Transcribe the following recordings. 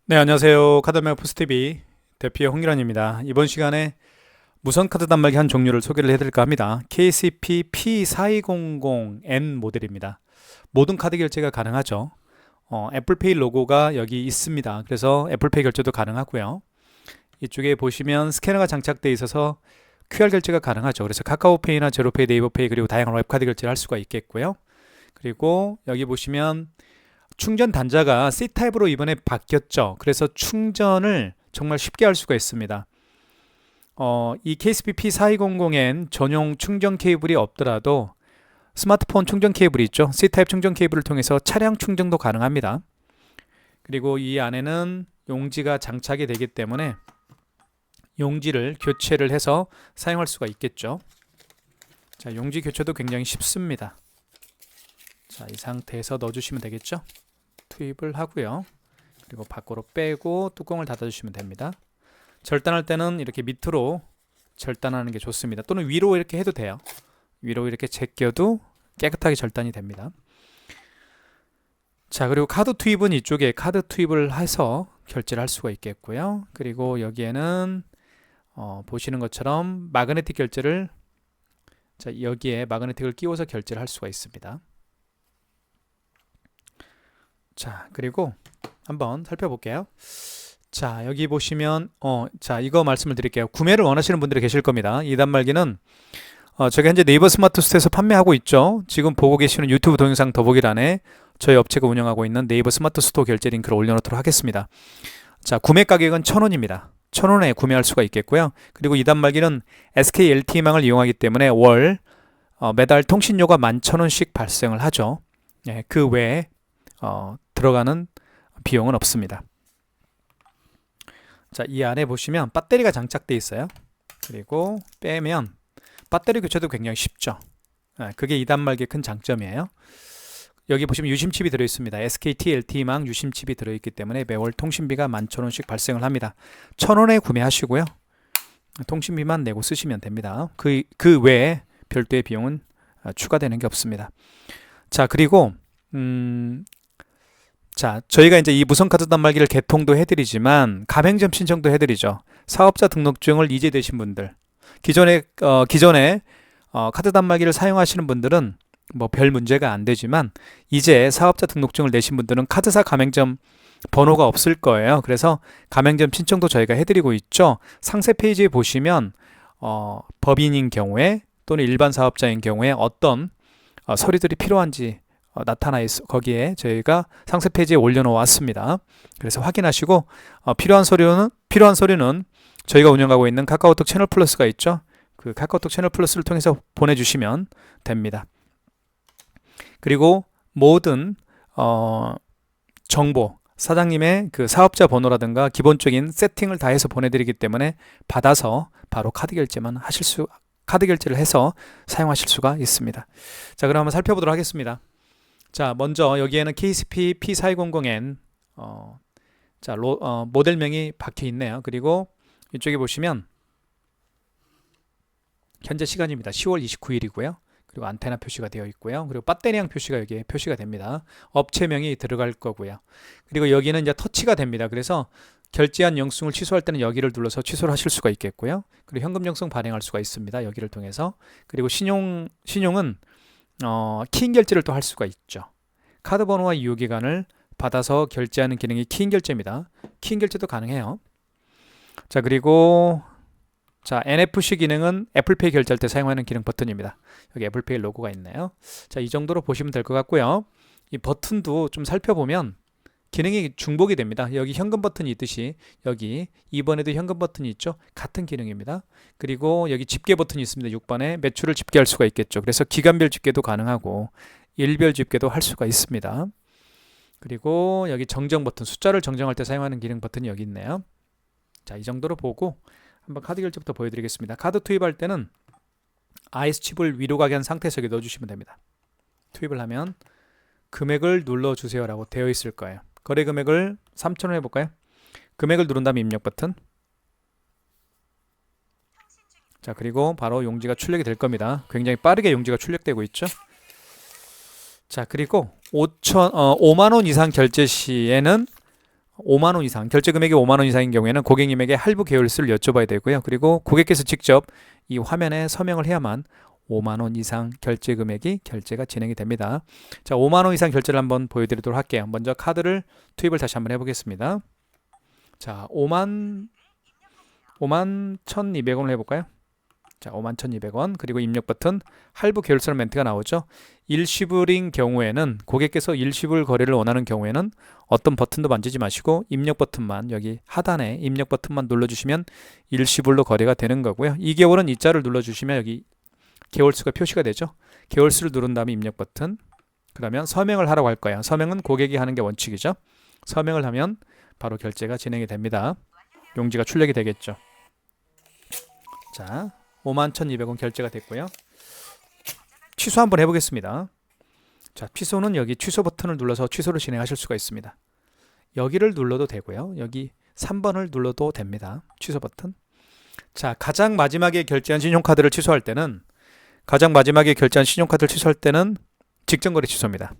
네, 안녕하세요. 카드메어 포스TV 대표의 홍기란입니다. 이번 시간에 무선 카드 단말기 한 종류를 소개를 해드릴까 합니다. KCP P4200N 모델입니다. 모든 카드 결제가 가능하죠. 애플페이 로고가 여기 있습니다. 그래서 애플페이 결제도 가능하고요. 이쪽에 보시면 스캐너가 장착되어 있어서 QR 결제가 가능하죠. 그래서 카카오페이나 제로페이, 네이버페이 그리고 다양한 웹카드 결제를 할 수가 있겠고요. 그리고 여기 보시면 충전 단자가 C타입으로 이번에 바뀌었죠. 그래서 충전을 정말 쉽게 할 수가 있습니다. 이 KCP P4200N 전용 충전 케이블이 없더라도 스마트폰 충전 케이블이 있죠. C타입 충전 케이블을 통해서 차량 충전도 가능합니다. 그리고 이 안에는 용지가 장착이 되기 때문에 용지를 교체를 해서 사용할 수가 있겠죠. 자, 용지 교체도 굉장히 쉽습니다. 자, 이 상태에서 넣어주시면 되겠죠. 투입을 하고요. 그리고 밖으로 빼고 뚜껑을 닫아주시면 됩니다. 절단할 때는 이렇게 밑으로 절단하는 게 좋습니다. 또는 위로 이렇게 해도 돼요. 위로 이렇게 제껴도 깨끗하게 절단이 됩니다. 자, 그리고 카드 투입은 이쪽에 카드 투입을 해서 결제를 할 수가 있겠고요. 그리고 여기에는 보시는 것처럼 마그네틱 결제를 여기에 마그네틱을 끼워서 결제를 할 수가 있습니다. 자, 그리고 한번 살펴볼게요. 자, 여기 보시면 자, 이거 말씀을 드릴게요. 구매를 원하시는 분들이 계실 겁니다. 이 단말기는 제가 현재 네이버 스마트 스토어에서 판매하고 있죠. 지금 보고 계시는 유튜브 동영상 더보기란에 저희 업체가 운영하고 있는 네이버 스마트 스토어 결제 링크를 올려놓도록 하겠습니다. 자, 구매 가격은 1,000원입니다. 1,000원에 구매할 수가 있겠고요. 그리고 이 단말기는 SK LTE망을 이용하기 때문에 매달 통신료가 11,000원씩 발생을 하죠. 예, 그 외에 들어가는 비용은 없습니다. 자, 이 안에 보시면 배터리가 장착되어 있어요. 그리고 빼면 배터리 교체도 굉장히 쉽죠. 그게 이 단말기의 큰 장점이에요. 여기 보시면 유심칩이 들어있습니다. SKT LTE망 유심칩이 들어있기 때문에 매월 통신비가 11,000원씩 발생을 합니다. 1,000원에 구매하시고요. 통신비만 내고 쓰시면 됩니다. 그 외에 별도의 비용은 추가되는 게 없습니다. 자, 그리고 자, 저희가 이제 이 무선카드 단말기를 개통도 해드리지만 가맹점 신청도 해드리죠. 사업자 등록증을 이제되신 분들, 기존에 카드 단말기를 사용하시는 분들은 뭐 별 문제가 안 되지만 이제 사업자 등록증을 내신 분들은 카드사 가맹점 번호가 없을 거예요. 그래서 가맹점 신청도 저희가 해드리고 있죠. 상세 페이지에 보시면 법인인 경우에 또는 일반 사업자인 경우에 어떤 서류들이 필요한지 나타나 있어. 거기에 저희가 상세 페이지에 올려놓았습니다. 그래서 확인하시고 필요한 서류는 저희가 운영하고 있는 카카오톡 채널 플러스가 있죠. 그 카카오톡 채널 플러스를 통해서 보내주시면 됩니다. 그리고 모든 정보, 사장님의 그 사업자 번호라든가 기본적인 세팅을 다 해서 보내드리기 때문에 받아서 바로 카드 결제를 해서 사용하실 수가 있습니다. 자, 그럼 한번 살펴보도록 하겠습니다. 자, 먼저 여기에는 KCP P4200N 모델명이 박혀 있네요. 그리고 이쪽에 보시면 현재 시간입니다. 10월 29일이고요. 그리고 안테나 표시가 되어 있고요. 그리고 배터리량 표시가 여기에 표시가 됩니다. 업체명이 들어갈 거고요. 그리고 여기는 이제 터치가 됩니다. 그래서 결제한 영수증을 취소할 때는 여기를 눌러서 취소를 하실 수가 있겠고요. 그리고 현금 영수증 발행할 수가 있습니다. 여기를 통해서. 그리고 신용은 키인 결제를 또 할 수가 있죠. 카드 번호와 유효기간을 받아서 결제하는 기능이 키인 결제입니다. 키인 결제도 가능해요. 자, 그리고 NFC 기능은 애플페이 결제할 때 사용하는 기능 버튼입니다. 여기 애플페이 로고가 있네요. 자, 이 정도로 보시면 될 것 같고요. 이 버튼도 좀 살펴보면 기능이 중복이 됩니다. 여기 현금 버튼이 있듯이 여기 2번에도 현금 버튼이 있죠. 같은 기능입니다. 그리고 여기 집계 버튼이 있습니다. 6번에 매출을 집계할 수가 있겠죠. 그래서 기간별 집계도 가능하고 일별 집계도 할 수가 있습니다. 그리고 여기 정정 버튼, 숫자를 정정할 때 사용하는 기능 버튼이 여기 있네요. 자, 이 정도로 보고 한번 카드 결제부터 보여드리겠습니다. 카드 투입할 때는 IS 칩을 위로 가게 한 상태에서 여기 넣어주시면 됩니다. 투입을 하면 금액을 눌러주세요 라고 되어 있을 거예요. 거래 금액을 3,000원 해볼까요? 금액을 누른 다음에 입력 버튼. 자, 그리고 바로 용지가 출력이 될 겁니다. 굉장히 빠르게 용지가 출력되고 있죠. 자, 그리고 5만원 이상 결제 시에는 5만 원 이상, 결제 금액이 5만 원 이상인 경우에는 고객님에게 할부 계열수를 여쭤봐야 되고요. 그리고 고객께서 직접 이 화면에 서명을 해야만 5만 원 이상 결제 금액이 결제가 진행이 됩니다. 자, 5만 원 이상 결제를 한번 보여드리도록 할게요. 먼저 카드를 투입을 다시 한번 해보겠습니다. 자, 5만 1,200원을 해볼까요? 자, 51,200원. 그리고 입력 버튼, 할부 계열사는 멘트가 나오죠. 일시불인 경우에는, 고객께서 일시불 거래를 원하는 경우에는 어떤 버튼도 만지지 마시고 입력 버튼만, 여기 하단에 입력 버튼만 눌러주시면 일시불로 거래가 되는 거고요. 2개월은 이 자를 눌러주시면 여기 개월수가 표시가 되죠. 개월수를 누른 다음에 입력 버튼, 그러면 서명을 하라고 할 거예요. 서명은 고객이 하는 게 원칙이죠. 서명을 하면 바로 결제가 진행이 됩니다. 용지가 출력이 되겠죠. 자, 51,200원 결제가 됐고요. 취소 한번 해보겠습니다. 자, 취소는 여기 취소 버튼을 눌러서 취소를 진행하실 수가 있습니다. 여기를 눌러도 되고요. 여기 3번을 눌러도 됩니다. 취소 버튼. 자, 가장 마지막에 결제한 신용카드를 취소할 때는 직전거래 취소입니다.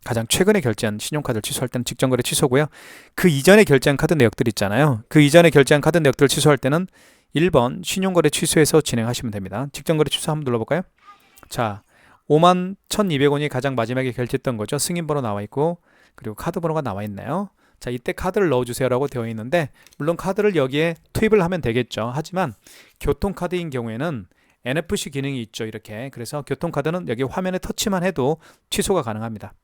가장 최근에 결제한 신용카드를 취소할 때는 직전거래 취소고요. 그 이전에 결제한 카드 내역들 있잖아요. 그 이전에 결제한 카드 내역들을 취소할 때는 1번 신용거래 취소해서 진행하시면 됩니다. 직전거래 취소 한번 눌러볼까요? 자, 51,200원이 가장 마지막에 결제했던 거죠. 승인번호 나와 있고 그리고 카드 번호가 나와 있네요. 자, 이때 카드를 넣어주세요 라고 되어 있는데, 물론 카드를 여기에 투입을 하면 되겠죠. 하지만 교통카드인 경우에는 NFC 기능이 있죠. 이렇게. 그래서 교통카드는 여기 화면에 터치만 해도 취소가 가능합니다.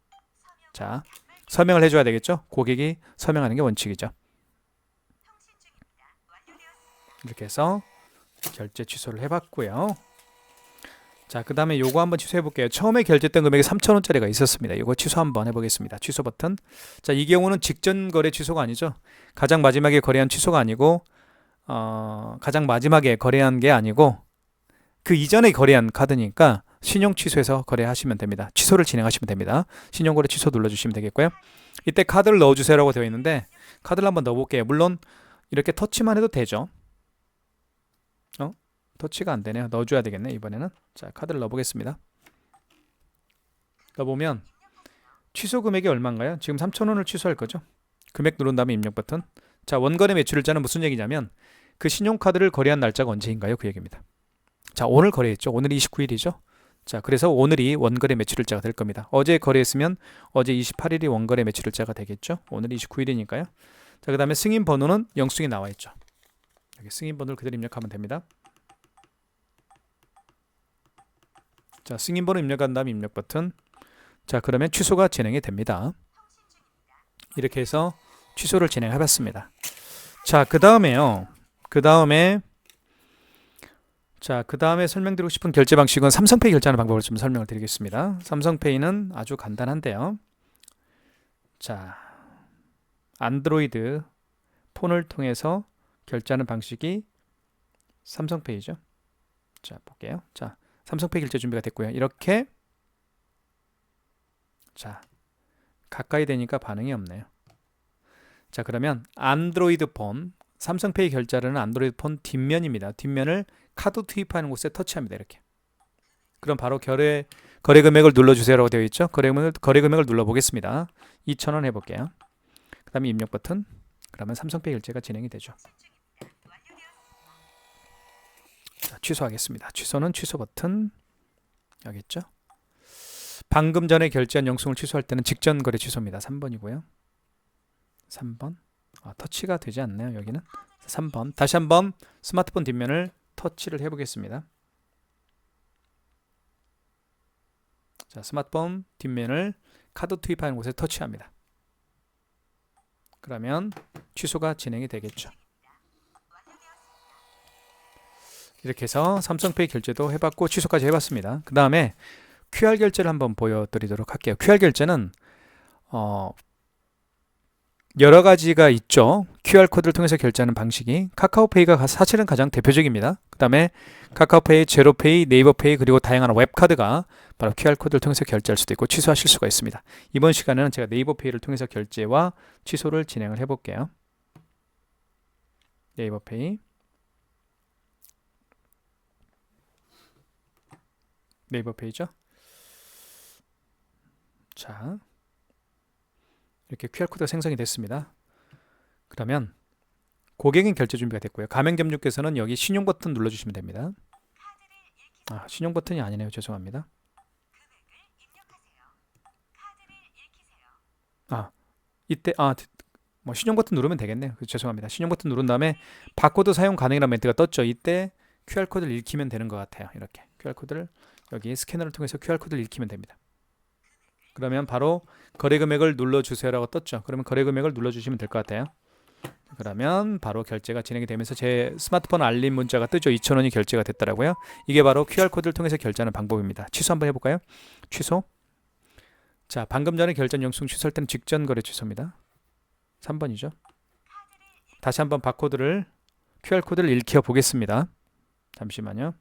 자, 서명을 해줘야 되겠죠. 고객이 서명하는 게 원칙이죠. 이렇게 해서 결제 취소를 해봤고요. 자, 그 다음에 요거 한번 취소해 볼게요. 처음에 결제했던 금액이 3,000원짜리가 있었습니다. 요거 취소 한번 해보겠습니다. 취소 버튼. 자, 이 경우는 직전 거래 취소가 아니죠. 가장 마지막에 거래한 취소가 아니고 가장 마지막에 거래한 게 아니고 그 이전에 거래한 카드니까 신용 취소해서 거래하시면 됩니다. 취소를 진행하시면 됩니다. 신용거래 취소 눌러주시면 되겠고요. 이때 카드를 넣어주세요 라고 되어 있는데, 카드를 한번 넣어볼게요. 물론 이렇게 터치만 해도 되죠. 터치가 안 되네요. 넣어줘야 되겠네 이번에는. 자, 카드를 넣어보겠습니다. 넣어보면 취소 금액이 얼마인가요? 지금 3,000원을 취소할 거죠. 금액 누른 다음에 입력 버튼. 자, 원거래 매출일자는 무슨 얘기냐면 그 신용카드를 거래한 날짜가 언제인가요? 그 얘기입니다. 자, 오늘 거래했죠. 오늘이 29일이죠. 자, 그래서 오늘이 원거래 매출일자가 될 겁니다. 어제 거래했으면 어제 28일이 원거래 매출일자가 되겠죠. 오늘이 29일이니까요. 자, 그 다음에 승인 번호는 영수증이 나와 있죠. 여기 승인 번호를 그대로 입력하면 됩니다. 자, 승인 번호 입력한 다음 입력 버튼. 자, 그러면 취소가 진행이 됩니다. 이렇게 해서 취소를 진행해 봤습니다. 자, 그 다음에 설명드리고 싶은 결제 방식은 삼성페이 결제하는 방법을 좀 설명을 드리겠습니다. 삼성페이는 아주 간단한데요. 자, 안드로이드 폰을 통해서 결제하는 방식이 삼성페이죠. 자, 볼게요. 자, 삼성페이 결제 준비가 됐고요. 이렇게, 자, 가까이 되니까 반응이 없네요. 자, 그러면 안드로이드 폰, 삼성페이 결제하는 안드로이드 폰 뒷면입니다. 뒷면을 카드 투입하는 곳에 터치합니다. 이렇게. 그럼 바로 거래 금액을 눌러주세요라고 되어 있죠. 거래 금액을 눌러보겠습니다. 2,000원 해볼게요. 그 다음에 입력 버튼. 그러면 삼성페이 결제가 진행이 되죠. 자, 취소하겠습니다. 취소는 취소 버튼. 여기 있죠. 방금 전에 결제한 영수증을 취소할 때는 직전 거래 취소입니다. 3번이고요. 3번. 터치가 되지 않네요. 여기는. 3번. 다시 한번 스마트폰 뒷면을 터치를 해보겠습니다. 자, 스마트폰 뒷면을 카드 투입하는 곳에 터치합니다. 그러면 취소가 진행이 되겠죠. 이렇게 해서 삼성페이 결제도 해봤고 취소까지 해봤습니다. 그 다음에 QR 결제를 한번 보여드리도록 할게요. QR 결제는 여러 가지가 있죠. QR코드를 통해서 결제하는 방식이. 카카오페이가 사실은 가장 대표적입니다. 그 다음에 카카오페이, 제로페이, 네이버페이, 그리고 다양한 웹카드가 바로 QR코드를 통해서 결제할 수도 있고 취소하실 수가 있습니다. 이번 시간에는 제가 네이버페이를 통해서 결제와 취소를 진행을 해볼게요. 네이버페이. 네이버페이죠. 자, 이렇게 QR코드가 생성이 됐습니다. 그러면 고객인 결제 준비가 됐고요. 가맹점주께서는 여기 신용 버튼 눌러주시면 됩니다. 신용 버튼이 아니네요. 죄송합니다. 이때 뭐 신용 버튼 누르면 되겠네요. 죄송합니다. 신용 버튼 누른 다음에 바코드 사용 가능이라는 멘트가 떴죠. 이때 QR코드를 읽히면 되는 것 같아요. 이렇게 QR코드를 여기 스캐너를 통해서 QR코드를 읽히면 됩니다. 그러면 바로 거래 금액을 눌러주세요라고 떴죠. 그러면 거래 금액을 눌러주시면 될 것 같아요. 그러면 바로 결제가 진행이 되면서 제 스마트폰 알림 문자가 뜨죠. 2,000원이 결제가 됐더라고요. 이게 바로 QR코드를 통해서 결제하는 방법입니다. 취소 한번 해볼까요? 취소. 자, 방금 전에 결제 영수증 취소할 때는 직전 거래 취소입니다. 3번이죠. 다시 한번 바코드를 QR코드를 읽혀 보겠습니다. 잠시만요.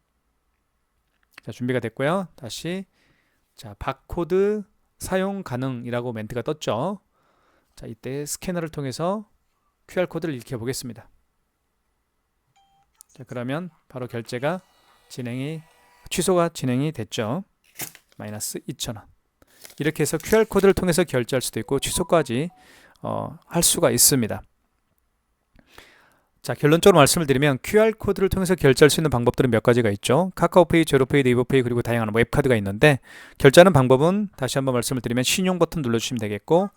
자, 준비가 됐고요. 다시 자, 바코드 사용 가능이라고 멘트가 떴죠. 자, 이때 스캐너를 통해서 QR코드를 읽혀 보겠습니다. 자, 그러면 바로 결제가 취소가 진행이 됐죠. 마이너스 2,000원. 이렇게 해서 QR코드를 통해서 결제할 수도 있고 취소까지 할 수가 있습니다. 자, 결론적으로 말씀을 드리면 QR코드를 통해서 결제할 수 있는 방법들은 몇 가지가 있죠. 카카오페이, 제로페이, 네이버페이 그리고 다양한 웹카드가 있는데 결제하는 방법은 다시 한번 말씀을 드리면 신용 버튼 눌러주시면 되겠고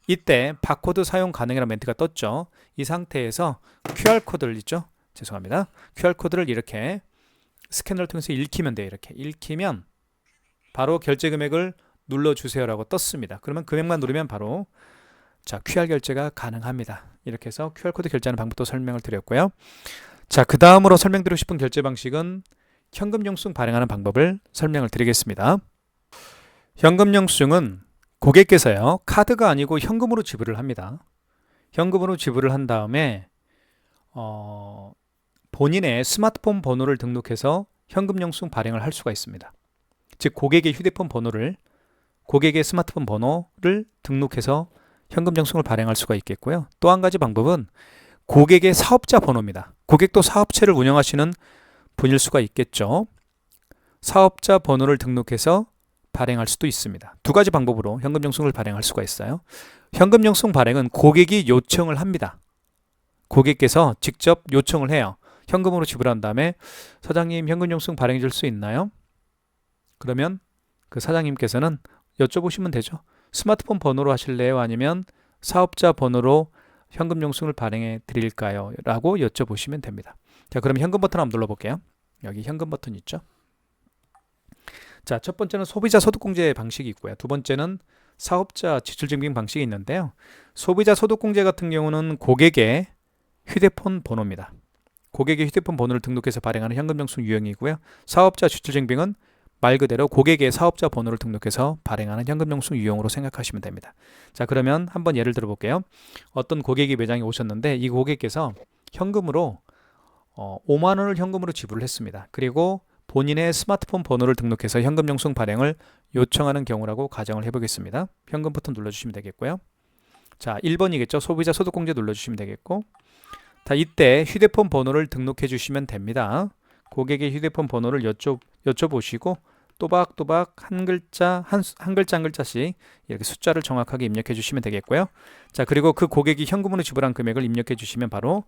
이때 바코드 사용 가능이라는 멘트가 떴죠. 이 상태에서 QR코드를 있죠. 죄송합니다. QR코드를 이렇게 스캐너를 통해서 읽히면 돼요. 이렇게 읽히면 바로 결제 금액을 눌러주세요라고 떴습니다. 그러면 금액만 누르면 바로 자, QR 결제가 가능합니다. 이렇게 해서 QR코드 결제하는 방법도 설명을 드렸고요. 자, 그 다음으로 설명드리고 싶은 결제 방식은 현금 영수증 발행하는 방법을 설명을 드리겠습니다. 현금 영수증은 고객께서요, 카드가 아니고 현금으로 지불을 합니다. 현금으로 지불을 한 다음에 본인의 스마트폰 번호를 등록해서 현금 영수증 발행을 할 수가 있습니다. 즉 고객의 휴대폰 번호를 고객의 스마트폰 번호를 등록해서 현금 영수증을 발행할 수가 있겠고요. 또 한 가지 방법은 고객의 사업자 번호입니다. 고객도 사업체를 운영하시는 분일 수가 있겠죠. 사업자 번호를 등록해서 발행할 수도 있습니다. 두 가지 방법으로 현금 영수증을 발행할 수가 있어요. 현금 영수증 발행은 고객이 요청을 합니다. 고객께서 직접 요청을 해요. 현금으로 지불한 다음에 사장님 현금 영수증 발행해 줄 수 있나요? 그러면 그 사장님께서는 여쭤보시면 되죠. 스마트폰 번호로 하실래요? 아니면 사업자 번호로 현금 영수증을 발행해 드릴까요? 라고 여쭤보시면 됩니다. 자, 그럼 현금 버튼 한번 눌러볼게요. 여기 현금 버튼 있죠. 자, 첫 번째는 소비자 소득공제 방식이 있고요. 두 번째는 사업자 지출증빙 방식이 있는데요. 소비자 소득공제 같은 경우는 고객의 휴대폰 번호입니다. 고객의 휴대폰 번호를 등록해서 발행하는 현금 영수증 유형이고요. 사업자 지출증빙은 말 그대로 고객의 사업자 번호를 등록해서 발행하는 현금 영수증 유형으로 생각하시면 됩니다. 자, 그러면 한번 예를 들어 볼게요. 어떤 고객이 매장에 오셨는데 이 고객께서 현금으로 5만 원을 현금으로 지불을 했습니다. 그리고 본인의 스마트폰 번호를 등록해서 현금 영수증 발행을 요청하는 경우라고 가정을 해보겠습니다. 현금 버튼 눌러주시면 되겠고요. 자, 1번이겠죠. 소비자 소득공제 눌러주시면 되겠고, 자, 이때 휴대폰 번호를 등록해 주시면 됩니다. 고객의 휴대폰 번호를 여쭤보시고 또박또박 한 글자 한 글자씩 이렇게 숫자를 정확하게 입력해 주시면 되겠고요. 자, 그리고 그 고객이 현금으로 지불한 금액을 입력해 주시면 바로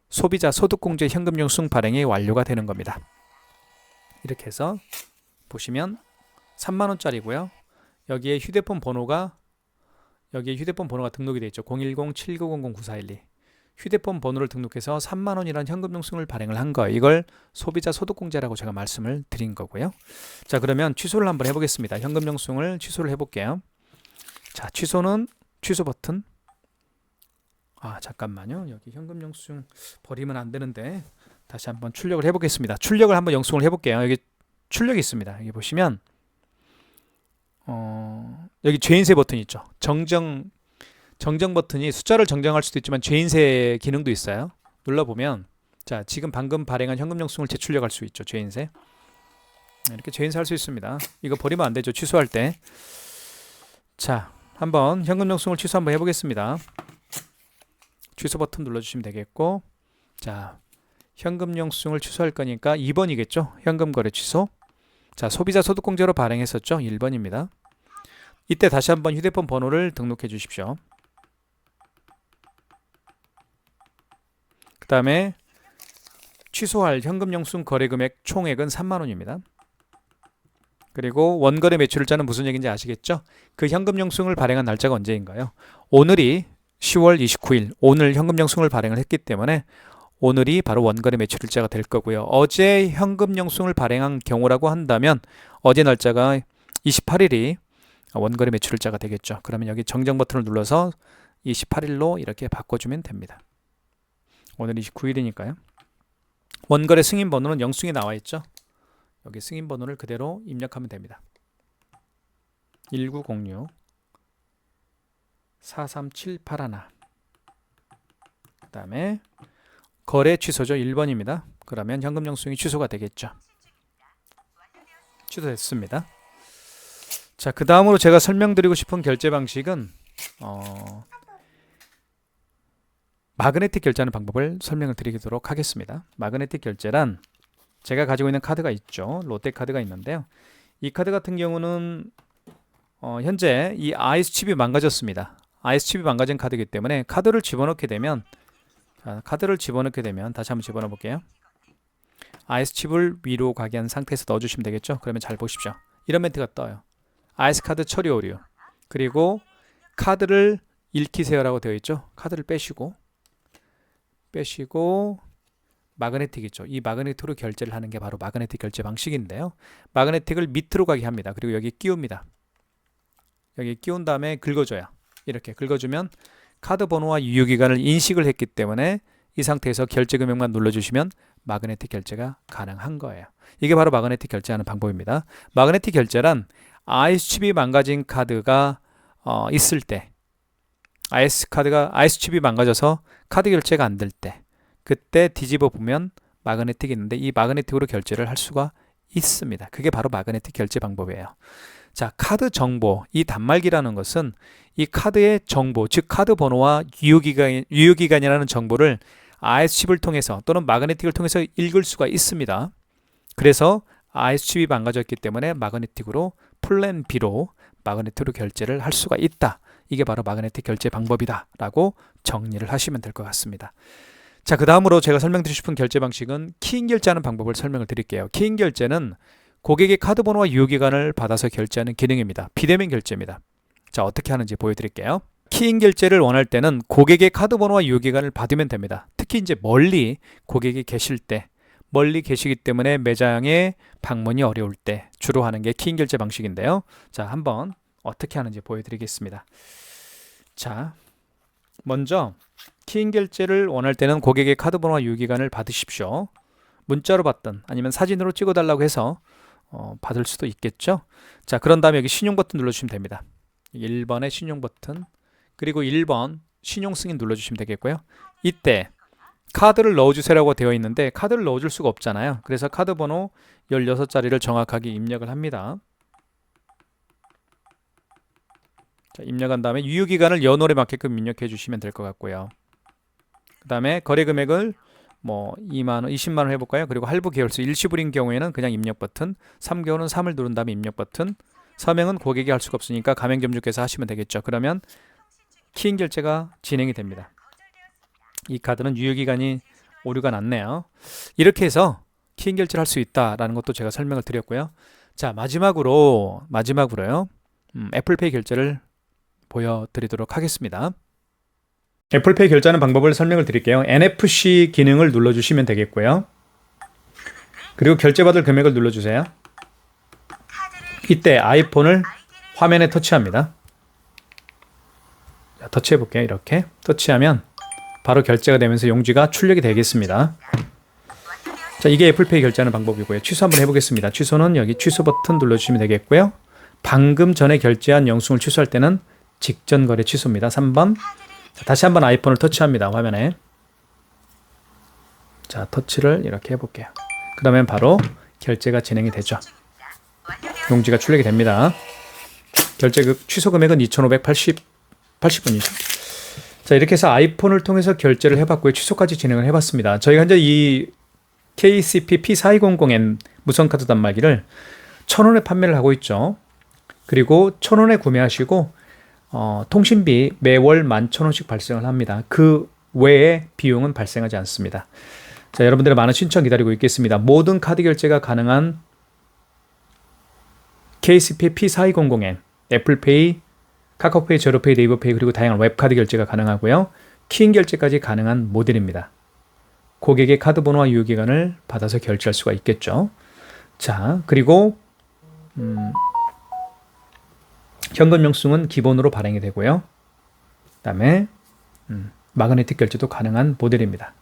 소비자 소득공제 현금 영수증 발행이 완료가 되는 겁니다. 이렇게 해서 보시면 3만 원짜리고요. 여기에 휴대폰 번호가 등록이 되어 있죠. 010-7900-9412. 휴대폰 번호를 등록해서 3만 원이라는 현금 영수증을 발행을 한 거예요. 이걸 소비자 소득공제라고 제가 말씀을 드린 거고요. 자, 그러면 취소를 한번 해보겠습니다. 현금 영수증을 취소를 해볼게요. 자, 취소는 취소 버튼. 잠깐만요. 여기 현금 영수증 버리면 안 되는데 다시 한번 출력을 해보겠습니다. 출력을 한번 영수증을 해볼게요. 여기 출력이 있습니다. 여기 보시면 여기 죄인세 버튼 있죠. 정정 버튼이 숫자를 정정할 수도 있지만 죄인세 기능도 있어요. 눌러보면 자, 지금 방금 발행한 현금 영수증을 재출력할 수 있죠. 죄인세. 이렇게 죄인세 할 수 있습니다. 이거 버리면 안 되죠. 취소할 때. 자, 한번 현금 영수증을 취소 한번 해보겠습니다. 취소 버튼 눌러주시면 되겠고, 자, 현금 영수증을 취소할 거니까 2번이겠죠. 현금 거래 취소. 자, 소비자 소득공제로 발행했었죠. 1번입니다. 이때 다시 한번 휴대폰 번호를 등록해 주십시오. 다음에 취소할 현금 영수증 거래 금액 총액은 3만 원입니다. 그리고 원거래 매출일자는 무슨 얘기인지 아시겠죠? 그 현금 영수증을 발행한 날짜가 언제인가요? 오늘이 10월 29일, 오늘 현금 영수증을 발행을 했기 때문에 오늘이 바로 원거래 매출일자가 될 거고요. 어제 현금 영수증을 발행한 경우라고 한다면 어제 날짜가 28일이 원거래 매출일자가 되겠죠. 그러면 여기 정정 버튼을 눌러서 28일로 이렇게 바꿔주면 됩니다. 오늘 29일이니까요. 원거래 승인 번호는 영수증에 나와 있죠. 여기 승인 번호를 그대로 입력하면 됩니다. 1906 43781. 그 다음에 거래 취소죠. 1번입니다. 그러면 현금 영수증이 취소가 되겠죠. 취소됐습니다. 자, 그 다음으로 제가 설명드리고 싶은 결제 방식은 마그네틱 결제하는 방법을 설명을 드리도록 하겠습니다. 마그네틱 결제란 제가 가지고 있는 카드가 있죠. 롯데카드가 있는데요. 이 카드 같은 경우는 현재 이 아이스 칩이 망가졌습니다. 아이스 칩이 망가진 카드이기 때문에 카드를 집어넣게 되면 다시 한번 집어넣어 볼게요. 아이스 칩을 위로 가게 한 상태에서 넣어주시면 되겠죠. 그러면 잘 보십시오. 이런 멘트가 떠요. 아이스 카드 처리 오류. 그리고 카드를 읽히세요라고 되어 있죠. 카드를 빼시고 마그네틱 있죠. 이 마그네틱으로 결제를 하는 게 바로 마그네틱 결제 방식인데요. 마그네틱을 밑으로 가게 합니다. 그리고 여기 끼웁니다. 여기 끼운 다음에 긁어줘요. 이렇게 긁어주면 카드 번호와 유효기간을 인식을 했기 때문에 이 상태에서 결제 금액만 눌러주시면 마그네틱 결제가 가능한 거예요. 이게 바로 마그네틱 결제하는 방법입니다. 마그네틱 결제란 아이스 칩이 망가진 카드가 있을 때, 아이스 칩이 망가져서 카드 결제가 안 될 때, 그때 뒤집어 보면 마그네틱이 있는데 이 마그네틱으로 결제를 할 수가 있습니다. 그게 바로 마그네틱 결제 방법이에요. 자, 카드 정보, 이 단말기라는 것은 이 카드의 정보, 즉 카드 번호와 유효기간이라는 정보를 아이스 칩을 통해서 또는 마그네틱을 통해서 읽을 수가 있습니다. 그래서 아이스 칩이 망가졌기 때문에 마그네틱으로 플랜 B로 마그네틱으로 결제를 할 수가 있다. 이게 바로 마그네틱 결제 방법이다 라고 정리를 하시면 될 것 같습니다. 자, 그 다음으로 제가 설명드리고 싶은 결제 방식은 키인 결제하는 방법을 설명을 드릴게요. 키인 결제는 고객의 카드 번호와 유효기간을 받아서 결제하는 기능입니다. 비대면 결제입니다. 자, 어떻게 하는지 보여드릴게요. 키인 결제를 원할 때는 고객의 카드 번호와 유효기간을 받으면 됩니다. 특히 이제 멀리 고객이 계실 때, 멀리 계시기 때문에 매장에 방문이 어려울 때 주로 하는 게 키인 결제 방식인데요. 자, 한번 어떻게 하는지 보여드리겠습니다. 자, 먼저 키인 결제를 원할 때는 고객의 카드 번호와 유효기간을 받으십시오. 문자로 받든 아니면 사진으로 찍어달라고 해서 받을 수도 있겠죠. 자, 그런 다음에 여기 신용 버튼 눌러주시면 됩니다. 1번에 신용 버튼, 그리고 1번 신용 승인 눌러주시면 되겠고요. 이때 카드를 넣어주세요라고 되어 있는데 카드를 넣어줄 수가 없잖아요. 그래서 카드 번호 16자리를 정확하게 입력을 합니다. 자, 입력한 다음에 유효기간을 연월에 맞게끔 입력해 주시면 될 것 같고요. 그 다음에 거래 금액을 2만원, 20만원 해볼까요? 그리고 할부 계열수 일시불인 경우에는 그냥 입력 버튼, 3개월은 3을 누른 다음에 입력 버튼, 서명은 고객이 할 수가 없으니까 가맹점주께서 하시면 되겠죠. 그러면 키인 결제가 진행이 됩니다. 이 카드는 유효기간이 오류가 났네요. 이렇게 해서 키인 결제를 할 수 있다라는 것도 제가 설명을 드렸고요. 자, 마지막으로요. 애플페이 결제를 보여드리도록 하겠습니다. 애플페이 결제하는 방법을 설명을 드릴게요. NFC 기능을 눌러주시면 되겠고요. 그리고 결제받을 금액을 눌러주세요. 이때 아이폰을 화면에 터치합니다. 자, 터치해볼게요. 이렇게 터치하면 바로 결제가 되면서 용지가 출력이 되겠습니다. 자, 이게 애플페이 결제하는 방법이고요. 취소 한번 해보겠습니다. 취소는 여기 취소 버튼 눌러주시면 되겠고요. 방금 전에 결제한 영수증을 취소할 때는 직전 거래 취소입니다. 3번. 자, 다시 한번 아이폰을 터치합니다. 화면에. 자, 터치를 이렇게 해볼게요. 그러면 바로 결제가 진행이 되죠. 용지가 출력이 됩니다. 결제 취소 금액은 2,580원이죠. 자, 이렇게 해서 아이폰을 통해서 결제를 해봤고요. 취소까지 진행을 해봤습니다. 저희가 현재 이 KCP P4200N 무선카드 단말기를 1,000원에 판매를 하고 있죠. 그리고 1,000원에 구매하시고 통신비 매월 11,000원씩 발생을 합니다. 그 외에 비용은 발생하지 않습니다. 자, 여러분들의 많은 신청 기다리고 있겠습니다. 모든 카드 결제가 가능한 KCPay P4200N, 애플페이, 카카오페이, 제로페이, 네이버페이 그리고 다양한 웹카드 결제가 가능하고요. 키인 결제까지 가능한 모델입니다. 고객의 카드 번호와 유효기간을 받아서 결제할 수가 있겠죠. 자, 그리고 현금 영수증은 기본으로 발행이 되고요. 그다음에 마그네틱 결제도 가능한 모델입니다.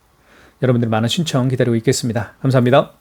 여러분들 많은 신청 기다리고 있겠습니다. 감사합니다.